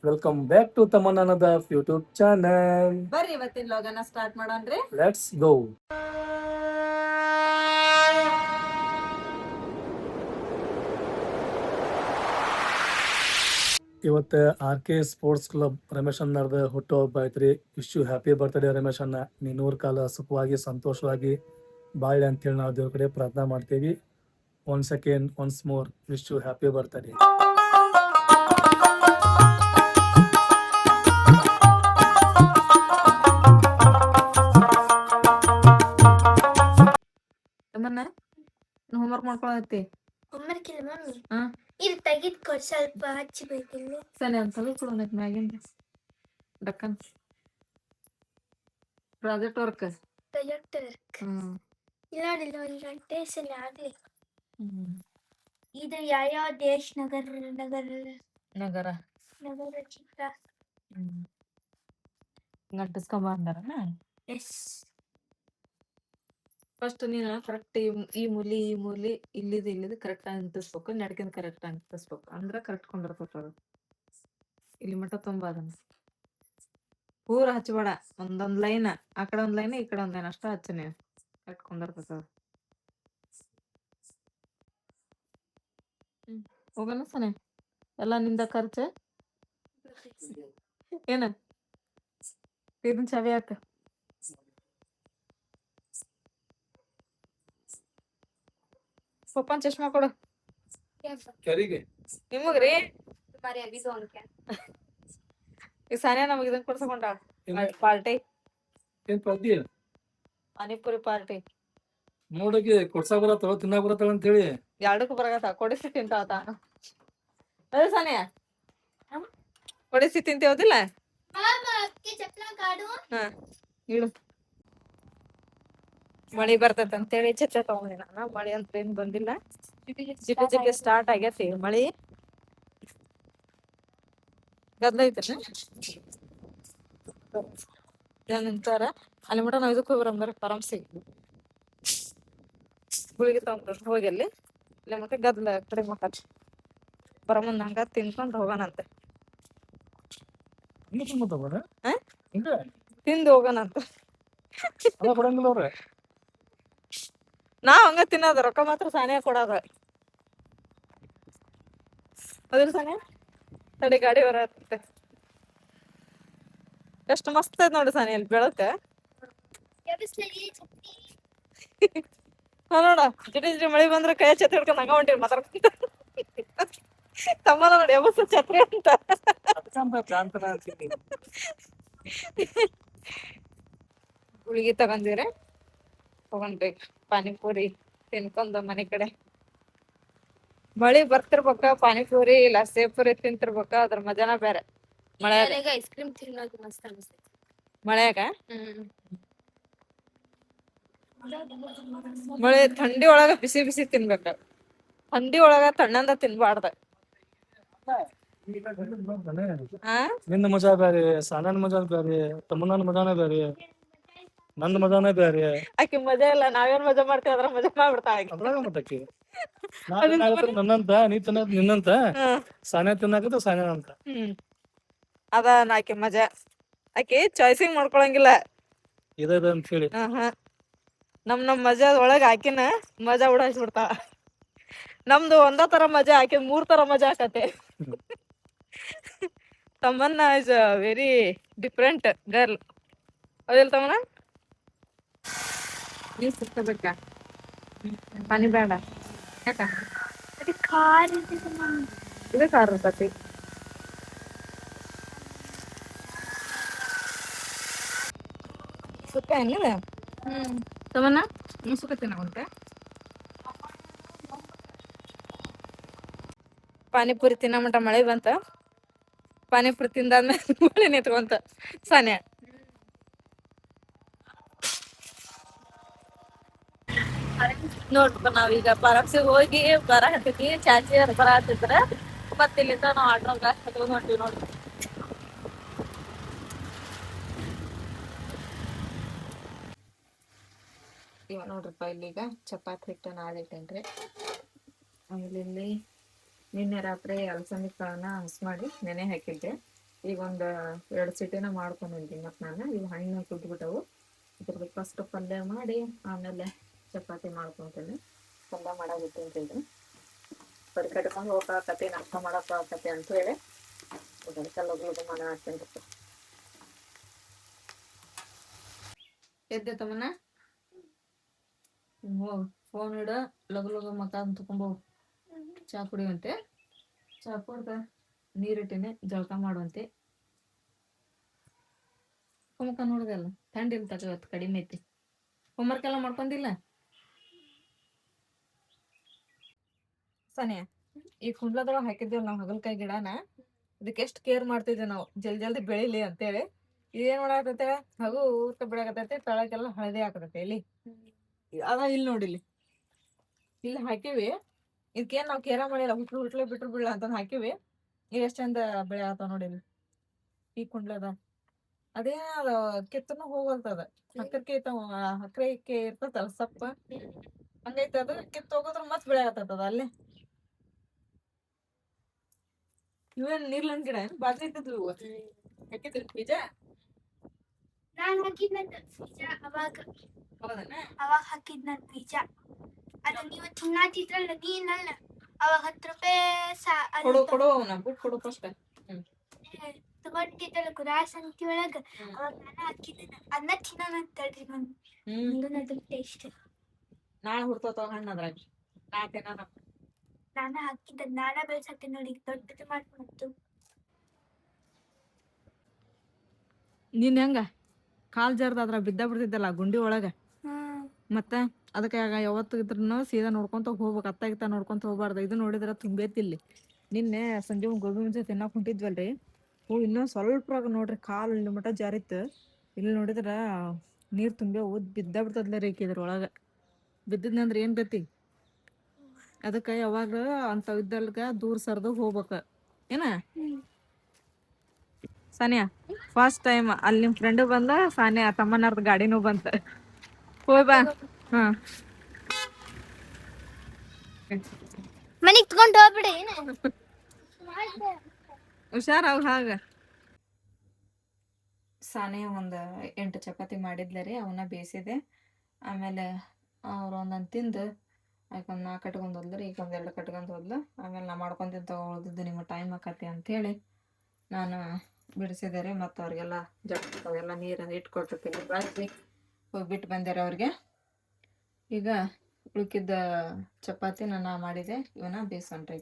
Welcome back to ತಮನ್ನದ YouTube channel. ಬರ್ರಿ ಇವತ್ತಿನ ಲಾಗನ್ನ ಸ್ಟಾರ್ಟ್ ಮಾಡೋಣ್ರಿ. Let's go. ಇವತ್ತು RK ಸ್ಪೋರ್ಟ್ಸ್ ಕ್ಲಬ್ ರಮೇಶ್ ಅನ್ನರ್ದ ಹುಟ್ಟುಹಬ್ಬ ಐತ್ರಿ. Wish you happy birthday Ramesh ಅನ್ನ. ನೀ 100 ಕಾಲ ಸುಖವಾಗಿ ಸಂತೋಷವಾಗಿ ಬಾಳಿ ಅಂತೇಳಿ ನಾವು ದೇವ್ರ ಕಡೆ ಪ್ರಾರ್ಥನಾ ಮಾಡ್ತೀವಿ. Once again once more wish you happy birthday. Homework ಮಾಡ್ಕೊಳತಿ ಹೋಮ್ವರ್ಕ್ ಇಲ್ಲ ಮಮ್ಮಿ. ಹಾ ಇದು ತೆಗಿದ್ಕೊಡ್, ಸ್ವಲ್ಪ ಹಚ್ಚಬೇಕಿಲ್ಲ. ಸರಿ ಒಂದ್ಸಲ ಕೊಡೋಣ ಮ್ಯಾಗಿಂದ ಡಕ್ಕನ್ ಪ್ರಾಜೆಕ್ಟ್ ವರ್ಕ್ ಪ್ರಾಜೆಕ್ಟ್ ವರ್ಕ್ ಇಲ್ಲ ನೋಡಿಲ್ಲ, ಒಂದು ಗಂಟೆ ಸಲ ಆಗ್ಲಿ. ಇದು ಯಾವ ದೇಶ ನಗರ ನಗರ ನಗರ ನಗರ ಚಿತ್ರ. ಗಂಟಸ್ಕೊಂಬ ಅಂದಾರನ. ಎಸ್. ಫಸ್ಟ್ ನೀನು ಕರೆಕ್ಟ್ ಈ ಮೂಲಿ ಇಲ್ಲಿದು ಕರೆಕ್ಟ್ ಅಂಟಿಸ್ಬೇಕು, ನಡ್ಕಿಂದ ಕರೆಕ್ಟ್ ಅಂಟಿಸ್ಬೇಕು, ಅಂದ್ರ ಕರೆಕ್ಟ್ ಕೊಂಡಿರ್ತದ. ಇಲ್ಲಿ ಮಟ್ಟ ತುಂಬ ಅದನ್ನ ಪೂರ ಹಚ್ಚಬೇಡ. ಒಂದೊಂದ್ ಲೈನ್ ಆ ಕಡೆ ಒಂದ್ ಲೈನ್ ಈ ಕಡೆ ಒಂದ್ ಲೈನ್ ಅಷ್ಟ ಹಚ್ಚ. ನೀವು ಕರೆಕ್ಟ್ ಕೊಂಡಿರ್ತದ. ಹೋಗಣ ಸನೆ ಎಲ್ಲ ನಿಂದ ಖರ್ಚು ಏನ ಇದನ್ ಚಾವಿ ಹಾಕ. ಪಪ್ಪನ್ ಚಶ್ಮಾ ಕೊಡು ನಿಮಗ್ರಿ. ಈಗ ಸಾನ್ಯಾ ನಮಗ್ ಇದನ್ ಕೊಡ್ಸಕೊಂಡ ಪಾರ್ಟಿ ಪಾನಿಪುರಿ ಪಾರ್ಟಿ ನೋಡಕ್ಕೆ ಕೊಡ್ಸಾಕ ಬರತ್ತವ ತಿನ್ನಾಕ ಬರತ್ತವ ಅಂತ ಹೇಳಿ ಎರಡಕ್ಕೂ ಬರಗತ್ತ. ಕೊಡಿಸಿ ತಿಂತಾವ ಅದೇ ಸಾನ್ಯಾ, ಕೊಡಿಸಿ ತಿಂತೇವದಿಲ್ಲ. ಹಾ ಇಡು. ಮಳಿ ಬರ್ತೈತ ಅಂತೇಳಿ ಛತ್ರ ತಗೊಂಡಿ ನಾನು. ಮಳಿ ಅಂತ ಏನ್ ಬಂದಿಲ್ಲ, ಜಿಪಿ ಸ್ಟಾರ್ಟ್ ಆಗೈತಿ ಮಳಿ. ಗದ್ಲ ಐತನ ನಿಂತಾರ ಅಲ್ಲಿ ಮಟ ನಾವ್ ಇದಕ್ ಹೋಗ್ಬರಂಬರ ಪರಮಸಿಗೆ ಗುಳಿಗೆ ತಗೊಂಡ್ ಹೋಗಿ ಅಲ್ಲಿ ಇಲ್ಲ ಮತ್ತೆ ಗದ್ಲ ಕಡೆ ಮಕ್ಕ ಬರಮಂದ ಹಂಗ ತಿನ್ಕೊಂಡ್ ಹೋಗೋಣಂತೆ. ತಿಂದು ಹೋಗೋಣಂತ. ನಾವ್ ಹಂಗ ತಿನ್ನೋದ, ರೊಕ್ಕ ಮಾತ್ರ ಸಾನ್ಯಾ ಕೊಡೋದ. ಅದ್ರ ಸಾನ್ಯಾ ತಡಿ ಗಾಡಿ ಬರತ್ತೆ. ಎಷ್ಟು ಮಸ್ತ್ ಐತ್ ನೋಡಿ ಸಾನ್ಯಾ ಅಲ್ಲಿ ಬೆಳಕ. ನೋಡ ಜಿಟಿ ಜಿಟಿ ಮಳಿ ಬಂದ್ರೆ ಕೈ ಛತ್ರಿ ಹಿಡ್ಕೊಂಡ್ ಹಂಗ ಹೊಂಟಿವಿ ಮಾತಾಡ್ಕೊಂತ. ತಮ್ಮನ ನೋಡಿ ಎಬಸ ಛತ್ರಿ ಅಂತ. ಗುಳಿಗೆ ತಗೊಂಡಿವ್ರೆ, ತಗೊಂಡ್ಬೇಕು ಪಾನಿಪುರಿ ತಿನ್ಕೊಂಡ ಮನೆ ಕಡೆ. ಮಳಿ ಬರ್ತಿರ್ಬೇಕ, ಪಾನಿಪುರಿ ಇಲ್ಲ ಸೇಪುರಿ ತಿಂತಿರ್ಬೇಕ, ಅದ್ರ ಮಜಾನ ಬೇರೆ. ಮಳೆಯಾಗ ಐಸ್ ಕ್ರೀಮ್ ತಿನ್ನೋದು ಮಸ್ತ್ ಅನಿಸ್ತೈತಿ ಮಳೆಯಾಗ. ಮಳೆ ಥಂಡಿ ಒಳಗ ಬಿಸಿ ಬಿಸಿ ತಿನ್ಬೇಕ, ಥಂಡಿ ಒಳಗ ತಣ್ಣಂದ ತಿನ್ಬಾರ್ದ. ನಿಂದ ಮಜಾ ಬೇರೆ, ಸಾನ್ಯಾನ ಮಜಾ ಬೇರೆ, ತಮ್ಮನ ಮಜಾನೇ ಬೇರೆ, ನಂದ್ ಮಜಾನೇ ಬೇರೆ. ಆಕಿ ಮಜಾ ಇಲ್ಲ, ನಾವೇನ್ ಮಜಾ ಮಾಡ್ತೀವಿ ಅದ್ರ ಮಜಾ ಮಾಡ್ಬಿಡ್ತಾಳ ಅದ್ರಾಗ ಮತ್ತಕಿ ನನ್ನಂತ, ನೀ ತಿನ್ನೋದ್ ನಿನ್ನಂತ, ಸಾನ್ಯಾ ತಿನ್ನಾಕತ್ತ ಸಾನ್ಯಾ ಅಂತ. ಅದ ಆಕಿ ಮಜಾ. ಆಕಿ ಚಾಯ್ಸಿಂಗ್ ಮಾಡ್ಕೊಳಂಗಿಲ್ಲ ಇದ ಅಂತ ಹೇಳಿ. ನಮ್ ಮಜಾ ಒಳಗ ಆಕಿನ ಮಜಾ ಉಡಾಯಿಸ್ಬಿಡ್ತಾಳ. ನಮ್ದು ಒಂದ ತರ ಮಜಾ, ಆಕಿ 3 ತರ ಮಜಾ ಆಕತೆ. ತಮ್ಮನ್ನ ಇಸ್ ವೆರಿ ಡಿಫ್ರೆಂಟ್ ಗರ್ಲ್. ಹೌದಿಲ್ಲ ತಮ್ಮನ? ನೀ ಸಿಕ್ಕಬೇಕಾ ಪಾನಿ ಬೇಡ ಯಾಕ? ಇದು ಖಾರ ಇರ್ತತಿ. ಸುಕ್ಕ ಏನಿದೆ ತಮ್ಮನ? ನೀ ಸುಕ್ಕ ತಿನ್ನವಂತೆ. ಪಾನಿಪುರಿ ತಿನ್ನೋ ಮಟ ಮಳೆ ಬಂತ. ಪಾನಿಪುರಿ ತಿಂದಾದ್ಮೇಲೆ ಮಳೆ ನಿತ್ಕೊಂತ ಸಾನ್ಯಾ. ನೋಡ್ಪ ನಾವೀಗ ಪರಪ್ಸಿಗೆ ಹೋಗಿ ಬರ ಹತ್ತಿದ್ವಿ. ಚಾಚಿ ಬರ ಹತ್ತಿದ್ರ ಮತ್ತ ಇಲ್ಲಿಂದ ನಾವ್ ಆಡ್ರೋಗ ಹತ್ಕೊಂಡ್ ಹೊಂಟಿವಿ ನೋಡ್ರಿ. ಇವ ನೋಡ್ರಪ್ಪ ಇಲ್ಲಿಗ ಚಪಾತಿ ಹಿಟ್ಟ ನಾದಿಟ್ಟೇನ್ರಿ. ಆಮೇಲೆ ಇಲ್ಲಿ ನಿನ್ನೆ ರಾತ್ರಿ ಅಲಸಂದಿ ಕಾಳನ್ನ ಹಸ್ ಮಾಡಿ ನೆನೆ ಹಾಕಿದ್ದೆ. ಈಗ ಒಂದು 2 ಸಿಟಿನ ಮಾಡ್ಕೊಂಡಿದ್ದೀನಿ ಮತ್ತು ನಾನು ಈಗ ಹಣ್ಣು ಕುದ್ಬಿಟ್ಟವು. ಇದ್ರದ್ದು ಫಸ್ಟ್ ಪಲ್ಯ ಮಾಡಿ ಆಮೇಲೆ ಚಪಾತಿ ಮಾಡ್ಕೊತೀನಿ. ಪಲ್ಯ ಮಾಡಾಗಿಟ್ಟಿದ್ದೀನಿ. ಬರೀ ಕಟ್ಕೊಂಡು ಹೋಗಕತ್ತಿ ನಾಷ್ಟ ಮಾಡಕ್ಕಾಗತ್ತೆ ಅಂತೇಳಿ ಅದಕ್ಕೆ ಲಗು ಮನೆ ಹಾಕ್ತೀನಿ. ಎದ್ದೆ ತಮ್ಮನ ಫೋನ್ ಇಡ ಲಗು ಮಕ ತಗೊಂಡು ಚಾ ಕುಡಿಯುವಂತೆ. ಚಾ ಕುಡ್ದ ನೀರಿಟ್ಟಿನಿ, ಜಳಕ ಮಾಡುವಂತೆ. ಮುಖ ನೋಡ್ದಲ್ಲ ಥಂಡಿ ತಗೋತ್ ಕಡಿಮೆ ಐತಿ. ಹೋಮ್ವರ್ಕ್ ಎಲ್ಲ ಮಾಡ್ಕೊಂಡಿಲ್ಲ ಸನಿಯಾ? ಈ ಕುಂಡ್ಲದೊಳಗೆ ಹಾಕಿದ್ದೇವ್ ನಾವು ಹಾಗಲ್ಕಾಯಿ ಗಿಡನ. ಇದಕ್ಕೆ ಎಷ್ಟು ಕೇರ್ ಮಾಡ್ತಿದ್ವಿ ನಾವು ಜಲ್ದಿ ಬೆಳಿಲಿ ಅಂತೇಳಿ. ಇದೇನ್ ಮಾಡಾಕತ್ತೈತೆ ಹಾಗೂ ಊಟ ಬಿಡಾಕತ್ತೈತೆ, ತಳಗೆಲ್ಲ ಹಳದಿ ಹಾಕತೈತೆ. ಇಲ್ಲಿ ಅದ ಇಲ್ಲಿ ನೋಡಿಲಿ, ಇಲ್ಲಿ ಹಾಕಿವಿ. ಇದಕ್ಕೇನ್ ನಾವ್ ಕೇರ ಮಾಡಿಲ್ಲ, ಹುಟ್ಲೆ ಬಿಟ್ರು ಬಿಡ್ಲ ಅಂತ ಹಾಕಿವಿ. ಈಗ ಎಷ್ಟ್ ಚಂದ ಬೆಳೆ ಆತಾವ ನೋಡಿಲಿ ಈ ಕುಂಡ್ಲದ. ಅದೇ ಅದ ಕಿತ್ತನು ಹೋಗಲ್ತದ. ಹಕ್ರಕ್ಕೆ ಇರ್ತದಲ್ಲ ಸಪ್ಪ, ಹಂಗೈತೆ ಅದು. ಕಿತ್ತು ಹೋಗೋದ್ರ ಮತ್ ಬೆಳೆ ಆತದ ಅಲ್ಲೇ. ಇವೇನ್ ನೀರ್ಲನ್ ಗಿಡ ಏನ್ ಬಾಜು ಇದ್ದದ್ವು ಹಾಕಿದ್ರಿ ಬೀಜ? ನಾನ್ ಹಾಕಿದ್ನಂತ ಬೀಜ ಅವಾಗ. ಹೌದನ? ಅವಾಗ ಹಾಕಿದ್ನಂತ ಬೀಜ. ಅದ ನೀವು ತಿನ್ನಾತಿದ್ರಲ್ಲ ನೀನಲ್ಲ, ಅವಾಗ 10 ರೂಪಾಯಿ ಕೊಡು ಅವನ ಬಿಟ್ಟು ಕೊಡು ಫಸ್ಟ್. ತಗೊಂಡಿದ್ದಲ್ಲ ಗುರಾಸ್ ಅಂಗಡಿ ಒಳಗ, ಅವಾಗ ನಾನು ಹಾಕಿದ್ದೆ. ಅದನ್ನ ತಿನ್ನೋಣಂತ ತಡ್ರಿ ನಂದು ಟೇಸ್ಟ್. ನಾಳೆ ಹುಡ್ತಾವ ಹಣ್ಣು ಅದ್ರಾಗ. ನಾನ ಹಾಕಿದ್ದ, ನಾನ ಬೆಳ್ಸಾಕ್ತೀನಿ ನೋಡಿ. ದೊಡ್ಡದು ಮಾಡ್ಕೊಂಡು ನೀನ್ ಹೆಂಗ ಕಾಲ್ ಜರ್ದ ಅದ್ರ ಬಿದ್ದ ಬಿಡ್ತಿದ್ದಲ್ಲ ಗುಂಡಿ ಒಳಗ. ಮತ್ತ ಅದಕ್ಕೆ ಯಾವತ್ತು ಇದ್ರೂ ಸೀದಾ ನೋಡ್ಕೊಂತ ಹೋಗ್ಬೇಕು, ಅತ್ತಾಗಿತ್ತ ನೋಡ್ಕೊಂತ ಹೋಗ್ಬಾರ್ದು. ಇದು ನೋಡಿದ್ರ ತುಂಬೈತಿಲ್ಲಿ. ನಿನ್ನೆ ಸಂಜೆ ಗೋಬಿ ಮುಂಚೆ ತಿನ್ನಕ್ ಹೊಂಟಿದ್ವಲ್ರಿ, ಇನ್ನೊಂದ್ ಸ್ವಲ್ಪ ನೋಡ್ರಿ ಕಾಲ್ ಇಲ್ಲಿ ಮಟ ಜಾರಿತ್ತು. ಇಲ್ಲಿ ನೋಡಿದ್ರ ನೀರ್ ತುಂಬಿ ಬಿದ್ದ ಬಿಡ್ತದ್ಲ ರೀ ಇದ್ರೊಳಗ. ಬಿದ್ದದ್ನಂದ್ರ ಏನ್ ಗತಿ? ಅದಕ್ಕೆ ಯಾವಾಗ ಅಂತ ಇದ್ದಲ್ಗ ದೂರ ಸರ್ದು ಹೋಗ್ಬೇಕ ಏನ ಸಾನಿಯಾ? ಫಸ್ಟ್ ಟೈಮ್ ಅಲ್ಲಿ ನಿಮ್ ಫ್ರೆಂಡ್ ಬಂದ, ಸಾನಿಯಾ ತಮ್ಮನರ್ದ ಗಾಡಿನೂ ಬಂತ. ಹೋಯ್ ಬಾ. ಹಾ, ಮನಿಗ್ ತಗೊಂಡ್ ಹೋಗ್ಬಿಡಿ. ಹುಷಾರಾವ್. ಹಾಗ ಸಾನಿಯಾ ಒಂದು 8 ಚಪಾತಿ ಮಾಡಿದ್ಲ ರೀ, ಅವನ್ನ ಬೇಯಿಸಿದೆ. ಆಮೇಲೆ ಅವ್ರು ಒಂದೊಂದು ತಿಂದು ಯಾಕೊಂದು 4 ಕಟ್ಕೊಂಡು ಹೋದ್ಲು ರೀ, ಈಗ 2 ಕಟ್ಕೊಂಡು ಹೋದ್ಲು. ಆಮೇಲೆ ನಾ ಮಾಡ್ಕೊಂತಿದ್ದ ಉಳ್ದಿದ್ದು ನಿಮಗೆ ಟೈಮ್ ಆಕತಿ ಅಂಥೇಳಿ ನಾನು ಬಿಡಿಸಿದೆ ರೀ. ಮತ್ತು ಅವ್ರಿಗೆಲ್ಲ ಅವೆಲ್ಲ ನೀರನ್ನು ಇಟ್ಕೊಟ್ಟಿರ್ತೀನಿ, ಬಳಸಿ ಹೋಗ್ಬಿಟ್ಟು ಬಂದಾರೆ ಅವ್ರಿಗೆ. ಈಗ ಉಳ್ಕಿದ್ದ ಚಪಾತಿ ನಾನು ಮಾಡಿದೆ, ಇವನ್ನ ಬೇಯಿಸೋಣ್ರಿ.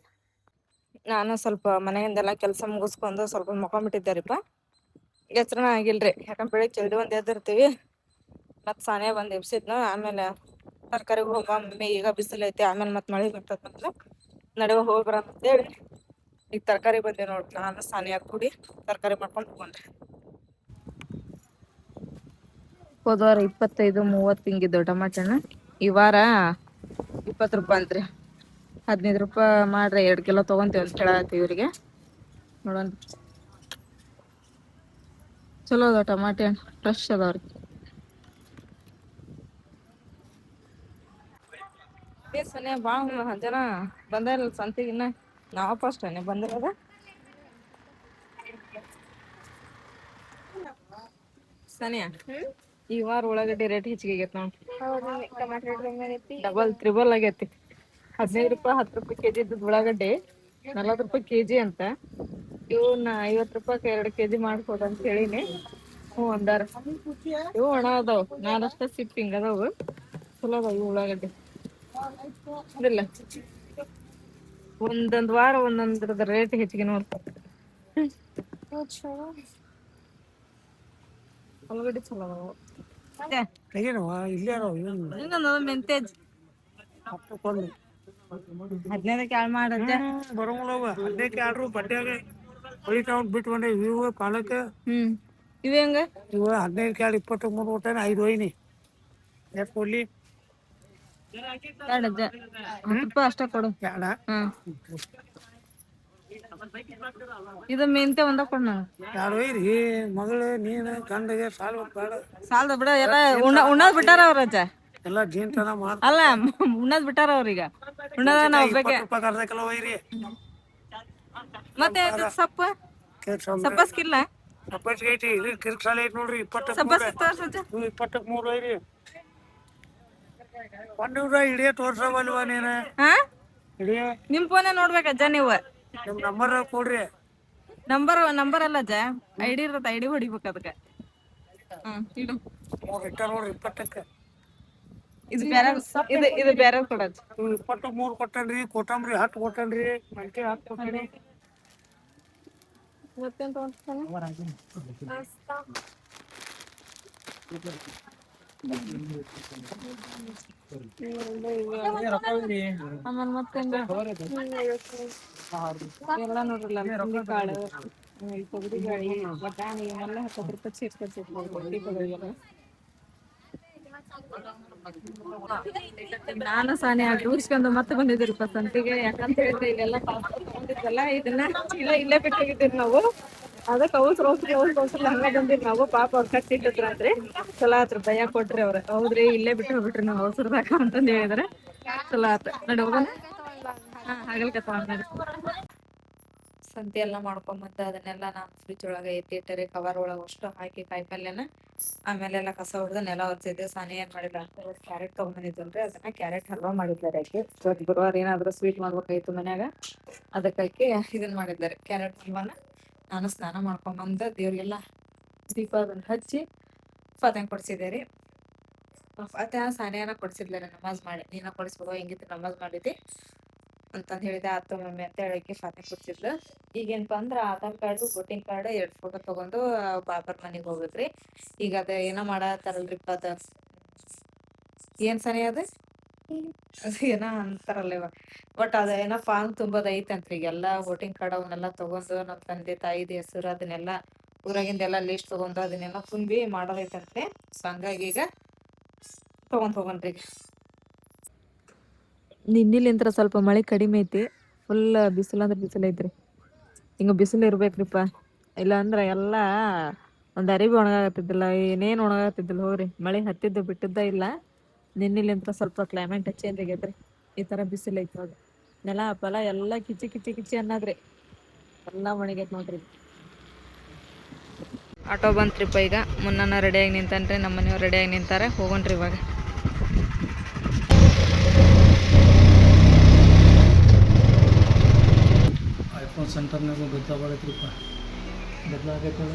ನಾನು ಸ್ವಲ್ಪ ಮನೆಯಿಂದೆಲ್ಲ ಕೆಲಸ ಮುಗಿಸ್ಕೊಂಡು ಸ್ವಲ್ಪ ಮಕ್ಕೊಂಬಿಟ್ಟಿದ್ದಾರಿಪ್ಪ. ಎಚ್ಚರನ ಆಗಿಲ್ರಿ, ಯಾಕಂದ್ರೆ ಬೆಳಿಗ್ಗೆ ಜಲ್ದಿ ಒಂದು ಎದ್ದಿರ್ತೀವಿ. ಮತ್ತು ಸಾನಿಯಾ ಬಂದು ಎಬ್ಸಿದ್ನು. ಆಮೇಲೆ ತರಕಾರಿಗೆ ಹೋಗ ಮಮ್ಮಿ, ಈಗ ಬಿಸಿಲೈತಿ, ಆಮೇಲೆ ಮತ್ತೆ ಮಳೆ ಬರ್ತದಂತ ನಡುವೆ ಹೋಗಿ ಬರೋಣ ಅಂತೇಳಿ ಈಗ ತರಕಾರಿ ಬಂದೆ ನೋಡ್ರಿ. ನಾನು ಸಾನಿಯಾ ಕೂಡಿ ತರಕಾರಿ ಮಾಡ್ಕೊಂಡು ಹೋಗ್ರಿ. ಹೋದವಾರ 25-30 ಹಿಂಗಿದ್ದು ಟಮಾಟನ, ಈ ವಾರ 20 ರೂಪಾಯಿ ಅಂತ್ರಿ. 15 ರೂಪಾಯಿ ಮಾಡ್ರಿ 2 ಕಿಲೋ ತೊಗೊಂತೀವಿ ಅಂತ ಹೇಳತ್ತೀವಿ ಇವ್ರಿಗೆ. ನೋಡೋಣ, ಚಲೋ ಅದಾವ ಟಮಾಟೆ, ಫ್ರೆಶ್ ಅದಾವ್ರಿ. ಸನಿಯಾ ಭಾಳ ಜನ ಬಂದಾರಲ್ಲ ಸಂತಿಗೆ, ಇನ್ನ ನಾವ ಫಸ್ಟ್ ಬಂದಿರೋದ. ಸನಿಯಾ, ಈ ವಾರ ಉಳ್ಳಾಗಡ್ಡಿ ರೇಟ್ ಹೆಚ್ಚಿಗೆ ಆಗೈತೆ ನೋಡಿ. ಡಬಲ್ ತ್ರಿಬಲ್ ಆಗೈತಿ. 15 ರೂಪಾಯಿ 10 ರೂಪಾಯಿ ಕೆಜಿ ಇದ್ದದ್ದು ಉಳ್ಳಾಗಡ್ಡಿ 40 ರೂಪಾಯಿ ಕೆಜಿ ಅಂತ. ಇವನ್ನ 50 ರೂಪಾಯಿ 2 ಕೆಜಿ ಮಾಡ್ಕೊಡು ಅಂತ ಹೇಳಿನಿ. ಹ್ಞೂ ಅಂದಾರ. ಇವು ಒಣ ಅದಾವ, ನಾನಷ್ಟ ಸಿಪ್ಪಿಂಗ್ ಅದಾವು. ಚಲೋ ಅದಾವ ಇವು ಉಳ್ಳಾಗಡ್ಡಿ. ಇಲ್ಲ ಒಂದೊಂದ್ ವಾರ ಒಂದೊಂದ್ರದ ರೇಟ್ ಹೆಚ್ಚಿಗೆ ನೋಡ್ತಾರೆ. ಉಳ್ಳಾಗಡ್ಡಿ ಚಲೋ ಅದಾವು. ಮೆಂತೇಜ್ 15ಕ್ಕೆ ಯಾಳು ಮಾಡತ್ತೆ. ಬರಂಗಿಲ್ಲ 15ಕ್ಕೆ ಆಡ್ರು ಬಡ್ಡ್ಯಾಗ ಹೊಳಿತಾವ್ ಬಿಟ್ಕೊಂಡೆ. ಇವು ಪಾಲಕ ಇವ ಹೆಂಗ? ಇವು 15ಕ್ಕೆ 23 ಊಟನ 5 ಒಯ್ನಿ. ಯಾಕೆ ಕೊಡ್ಲಿ? 2 10 ರೂಪಾಯಿ ಅಷ್ಟ ಕೊಡು. ಬೇಡ. ಇದು ಮೆಂತೆ ಒಂದ ಕೊಡ್. ಯಾರು ಒಯ್ರಿ? ಮಗಳು ನೀನು ಗಂಡಗೆ ಸಾಲ ಬೇಡ. ಸಾಲದ ಬಿಡ, ಎಲ್ಲ ಉಣ್ಣದ್ ಬಿಟ್ಟಾರ ಅವ್ರ. ಎಲ್ಲ ಜೀನ್ತನ ಮಾಡ. ಅಲ್ಲ, ಉಣ್ಣದ್ ಬಿಟ್ಟಾರ ಅವ್ರೀಗ. ಉಣ್ಣದ ನಾವ್ 20 ರೂಪಾಯಿ ಅರ್ಧ ಕಿಲೋ ಒಯ್ರಿ. ಮತ್ತೆ ಸೊಪ್ಪು ಸಬ್ಬಸ್ಕಿಲ್ಲ ಸಬ್ಬಸ್ಗೆ ಐತಿ ಇದು ಕಿರ್ಕ್ ಸಾಲ ಐತಿ ನೋಡ್ರಿ 20 ಸಬ್ಬಸ್ ತೋರ್ಸಜ್ಜ 23 ಐತಿ ಒಂದೂರ ಹಿಡಿಯ ತೋರ್ಸವಲ್ವಾ ನೀನ ಹಾ ಹಿಡಿಯ ನಿಮ್ ಫೋನ್ ನೋಡ್ಬೇಕಜ್ಜ ನೀವು ನಿಮ್ ನಂಬರ್ ಕೊಡ್ರಿ ನಂಬರ್ ಅಲ್ಲ ಅಜ್ಜ ಐಡಿ ಇರ್ತದ ಐಡಿ ಹೊಡಿಬೇಕು ಅದಕ್ಕೆ ಇಡು ಇಟ್ಟ ನೋಡ್ರಿ 20ಕ್ಕೆ ಇದು ಬೇರೆ ಇದು ಬೇರೆ ಕೊಡಜ್ಜ 23 ಕೊಟ್ಟನ್ರಿ ಕೊತ್ತಂಬರಿ 10 ಕೊಟ್ಟನ್ರಿ ಮೆಂತೆ 10 ಕೊಟ್ಟನ್ರಿ ಮತ್ತೇನ್ ತಗೊಂಡ್ತಾನೆ ಆಮೇಲೆ ಮತ್ತೇನ್ ಎಲ್ಲ ನೋಡ್ರಲ್ಲ ಅಲಸಂದಿ ಕಾಳು ತೊಗರಿ ಬೇಳೆ ಬಟಾಣಿ ಎಲ್ಲ 10 ರೂಪಾಯಿ ಚೀಟ್ ಕೊಡ್ತಿದ್ರು ನಾನು ಸಾನೆ ಟೂರಿಸ್ಕೊಂಡು ಮತ್ತೆ ಬಂದಿದ್ದೀರಪ್ಪ ಸಂತಿಗೆ ಯಾಕಂತ ಹೇಳಿದ್ರೆ ಇಲ್ಲೆಲ್ಲ ತಗೊಂಡಿದ್ವಲ್ಲ ಇದನ್ನ ಇಲ್ಲೇ ಬಿಟ್ಟೋಗಿದ್ದೀರಿ ನಾವು ಅದಕ್ಕೆ ಅವಸರ ಹಂಗ ಬಂದಿರಿ ನಾವು ಪಾಪ ಅವ್ರ ಕಟ್ಟಿಟ್ಟಿದ್ರಂತ್ರಿ ಚಲೋ ಆತ್ರಿ ಭಯ ಕೊಟ್ರಿ ಅವ್ರ ಹೌದ್ರಿ ಇಲ್ಲೇ ಬಿಟ್ಟು ಹೋಗ್ಬಿಟ್ರಿ ನಾವು ಅವಸರದಾಗ ಅಂತಂದು ಹೇಳಿದ್ರೆ ಚಲೋ ಆತ ನೋಡಿ ಹೋಗೋಣ ಹಾಗಲ್ಕ ಸಂತಿ ಎಲ್ಲ ಮಾಡ್ಕೊಂಬಂದು ಅದನ್ನೆಲ್ಲ ನಾನು ಫ್ರಿಜ್ ಒಳಗೆ ಎತ್ತಿಟ್ಟರೆ ಕವರ್ ಒಳಗೆ ಅಷ್ಟು ಹಾಕಿ ಕಾಯಿಪಲ್ಯನ ಆಮೇಲೆಲ್ಲ ಕಸ ಹೊಡೆದು ನೆಲ ಒರೆಸಿದ್ದೆ ಸಾನಿ ಏನ್ ಮಾಡಿಲ್ಲ ಕ್ಯಾರೆಟ್ ತಗೊಂಬಂದಿದ್ದಲ್ರಿ ಅದನ್ನ ಕ್ಯಾರೆಟ್ ಹಲ್ವಾ ಮಾಡಿದ್ದಾರೆ ಆಕೆ ಇವತ್ತು ಗುರುವಾರ ಏನಾದ್ರು ಸ್ವೀಟ್ ಮಾಡ್ಬೇಕಾಯ್ತು ಮನ್ಯಾಗ ಅದಕ್ಕಾಕಿ ಇದನ್ನ ಮಾಡಿದ್ದಾರೆ ಕ್ಯಾರೆಟ್ ಹಲ್ವಾನ ನಾನು ಸ್ನಾನ ಮಾಡ್ಕೊಂಬಂದು ದೇವ್ರಿಗೆಲ್ಲ ದೀಪ ಅದನ್ನ ಹಚ್ಚಿ ಫಾತ್ಯಾನ್ ಕೊಡ್ಸಿದ್ದೆ ರೀ ಫಾತ್ಯಾ ಸಾನಿಯಾನ ಕೊಡ್ಸಿದ್ಲಾರೆ ನಮಾಜ್ ಮಾಡಿ ನೀನ ಕೊಡಿಸ್ಬೇಕು ಹೆಂಗಿತ್ತು ನಮಾಜ್ ಮಾಡಿದ್ದೆ ಅಂತಂದ್ ಹೇಳಿದೆ ಆತು ಮಮ್ಮಿ ಅಂತ ಹೇಳಕ್ಕೆ ಫಾತ್ಯಾ ಕೊಡ್ಸಿದ್ಲು ಈಗೇನಪ್ಪಾ ಅಂದ್ರ Aadhaar card voting card 2 photo ತಗೊಂಡು ಬಾಬರ್ ಮನೆಗೆ ಹೋಗ್ಬೇಕ್ರಿ ಈಗ ಅದ ಏನೋ ಮಾಡತ್ತಾರಲ್ರಿಪ್ಪ ಅದ ಏನ್ ಸನಿ ಅದ ಏನೋ ಅಂತಾರಲ್ಲ ಇವಾಗ ಬಟ್ ಅದ ಏನೋ ಫಾರ್ಮ್ ತುಂಬೋದ್ ಐತಂತ್ರಿ ಈಗೆಲ್ಲಾ ವೋಟಿಂಗ್ ಕಾರ್ಡ್ ಅವನ್ನೆಲ್ಲ ತಗೊಂಡು ನಮ್ ತಂದೆ ತಾಯಿದ ಹೆಸರು ಅದನ್ನೆಲ್ಲ ಊರಾಗಿಂದೆಲ್ಲ ಲಿಸ್ಟ್ ತಗೊಂಡು ಅದನ್ನೆಲ್ಲ ತುಂಬಿ ಮಾಡೋದೈತಂತ್ರಿ ಸೊ ಹಂಗಾಗಿ ಈಗ ತಗೊಂಡ್ ಹೋಗನ್ರಿ ನಿನ್ನಿಲಿಂತ್ರ ಸ್ವಲ್ಪ ಮಳೆ ಕಡಿಮೆ ಐತಿ ಫುಲ್ ಬಿಸಿಲು ಅಂದ್ರೆ ಬಿಸಿಲು ಐತ್ರಿ ಹಿಂಗ ಬಿಸಿಲು ಇರ್ಬೇಕ್ರಿಪ್ಪ ಇಲ್ಲ ಅಂದ್ರ ಎಲ್ಲಾ ಒಂದ್ ಅರಿವಿ ಒಣಗಾಕತ್ತಿದ್ದಿಲ್ಲ ಏನೇನ್ ಒಣಗಾಕತ್ತಿದ್ದಿಲ್ಲ ಹೋಗ್ರಿ ಮಳೆ ಹತ್ತಿದ್ದು ಬಿಟ್ಟಿದ್ದ ಇಲ್ಲ ನಿನ್ನಿಲಿಂತ್ರ ಸ್ವಲ್ಪ ಕ್ಲೈಮೇಟ್ ಚೇಂಜ್ ಆಗೈತ್ರಿ ಈ ತರ ಬಿಸಿಲು ಐತಿ ನೋಡ್ರಿ ನೆಲ ಫಲ ಎಲ್ಲಾ ಕಿಚ್ಚಿ ಕಿಚ್ಚಿ ಕಿಚ್ಚಿ ಅನ್ನದ್ರಿ ಎಲ್ಲಾ ಒಣಗೈತ್ ನೋಡ್ರಿ ಆಟೋ ಬಂತ್ರಿಪ್ಪ ಈಗ ಮುನ್ನ ರೆಡಿಯಾಗಿ ನಿಂತನ್ರಿ ನಮ್ಮ ಮನೆಯವ್ರು ರೆಡಿಯಾಗಿ ನಿಂತಾರೆ ಹೋಗೋಣ್ರಿ ಇವಾಗ ಐಫೋನ್ ಸೆಂಟರ್ನಾಗ ಬದಲಾಗೈತ್ರಿಪ್ಪ ಬದಲಾಗೈತದ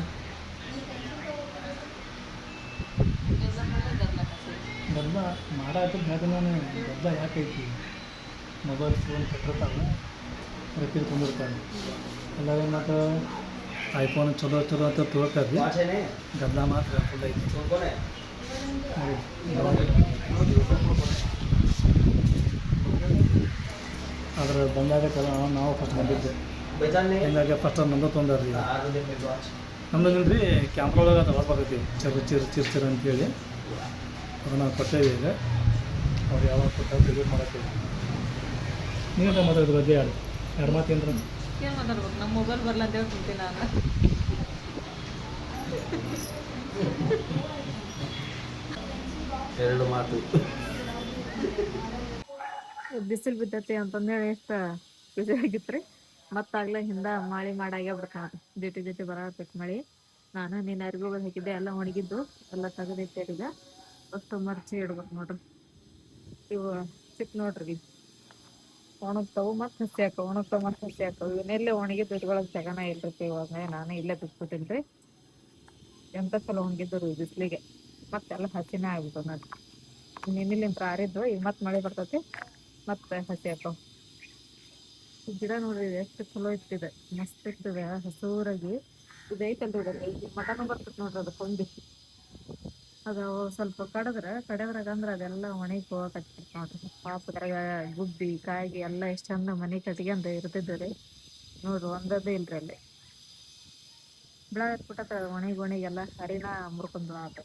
ಬದಲ ಮಾಡಾಯ್ತು ಹೇಳ್ದೆ ನಾನು ಬದಲ ಯಾಕೈತಿ ಮೊಬೈಲ್ ಫೋನ್ ಕೆಟ್ಟಿರ್ತಾವೆ ರಿಪೇರಿ ತಂದಿರ್ತಾರೆ ಎಲ್ಲ ಮತ್ತು ಐಫೋನ್ ಚಲೋ ಚಲೋ ಅಂತ ತೊಗೊಳ್ತಾರೆ ಗದ್ದಲ ಮಾತ್ರ ಫುಲ್ ಐತಿ ಅದ್ರ ಬಂದಾಗತ್ತಲ್ಲ ನಾವು ಫಸ್ಟ್ ಬಂದಿದ್ದೆ ಹಿಂಗಾಗಿ ಫಸ್ಟ್ ನಮ್ದು ತೊಂದಾರ್ರಿ ನಮ್ದು ರೀ ಕ್ಯಾಮ್ರಾ ಒಳಗೆ ಅದು ಹೊರಬರ್ತೈತಿ ಚಿರ್ ಅಂತೇಳಿ ಅದನ್ನು ಕೊಟ್ಟೇವಿ ಈಗ ಅವ್ರು ಯಾವಾಗ ಕೊಟ್ಟಾಗ ಡಿಲೀಟ್ ಮಾಡತ್ತೇವೆ ನೀವೇನು ಮಾತಾಡಿದ್ರ ಬಗ್ಗೆ ಎರಡು ಮಾತೇನ್ರ ಏನ್ ಮಾತಾಡ್ಬೇಕು ನಮ್ಮ ಮೊಬೈಲ್ ಬರ್ಲ ಅಂತ ಹೇಳ್ತೀನಿ ನಾನು ಎರಡು ಮಾತು ಬಿಸಿಲು ಬಿದ್ದತಿ ಅಂತಂದೇಳಿ ಎಷ್ಟು ಖುಷಿ ಆಗಿತ್ರಿ ಮತ್ತಾಗ್ಲೇ ಹಿಂದ ಮಳೆ ಮಾಡಾಗ್ಯ ಬಿಡ್ತಾನ ಜೊತೆ ಬರತೈತಿ ಮಳಿ ನಾನು ನೀನ್ ಅರ್ಬಿಗಳು ಹಾಕಿದ್ದೆ ಎಲ್ಲ ಒಣಗಿದ್ದು ಎಲ್ಲ ತೆಗೆದೈತೆ ಈಗ ಅಷ್ಟು ಮರ್ಚಿ ಇಡ್ಬೇಕು ನೋಡ್ರಿ ಇವು ಚಿಕ್ಕ ನೋಡ್ರಿ ಒಣಗ್ತಾವು ಮತ್ತೆ ಹಸಿ ಹಾಕವು ಒಣಗ್ತಾವ ಮತ್ತೆ ಹಸಿ ಹಾಕವು ಇವನ್ನೆಲ್ಲೇ ಒಣಗಿದ್ದು ಇಟ್ಕೊಳಕ್ ಜಗನ ಇರ್ತೈತಿ ಇವಾಗ ನಾನು ಇಲ್ಲೇ ಬಿಟ್ಬಿಟ್ಟಿನ್ರಿ ಎಂತ ಚಲೋ ಒಣಗಿದ್ರು ಬಿಸಿಲಿಗೆ ಮತ್ತೆಲ್ಲ ಹಸಿನೇ ಆಗ್ಬಿಟ್ಟು ನೋಡ್ರಿ ನಿನ್ನಿಲಿಂತ್ರ ಆರಿದ್ದು ಈಗ ಮತ್ತೆ ಮಳೆ ಬರ್ತೈತಿ ಮತ್ತೆ ಹಸಿ ಹಾಕವು ಗಿಡ ನೋಡ್ರಿ ಎಷ್ಟು ಚಲೋ ಇಟ್ಟಿದೆ ಮಸ್ತ್ ಇರ್ತದೆ ಹಸೂರಾಗಿ ಇದೈತಲ್ರಿ ಮಟನ್ ಬರ್ತೈತಿ ನೋಡ್ರಿ ಅದು ಕೊಂಡಿ ಅದು ಸ್ವಲ್ಪ ಕಡದ್ರಾಗ ಅಂದ್ರೆ ಅದೆಲ್ಲ ಒಣಗಿ ಹೋಗಕತ್ತಿ ನೋಡ್ರಿ ಪಾಪದ್ರಾಗ ಗುಬ್ಬಿ ಕಾಯಿಗೆ ಎಲ್ಲ ಎಷ್ಟು ಚಂದ ಮನೆ ಕಟ್ಕೊಂಡ್ ಇರ್ತಿದ್ರಿ ನೋಡ್ರಿ ಒಂದದೇ ಇಲ್ರಿ ಅಲ್ಲಿ ಬಿಳ ಎತ್ಬಿಟ್ಟತ್ತ ಒಣಗಿ ಎಲ್ಲ ಹರಿನ ಮುರ್ಕೊಂಡ್ ಆತ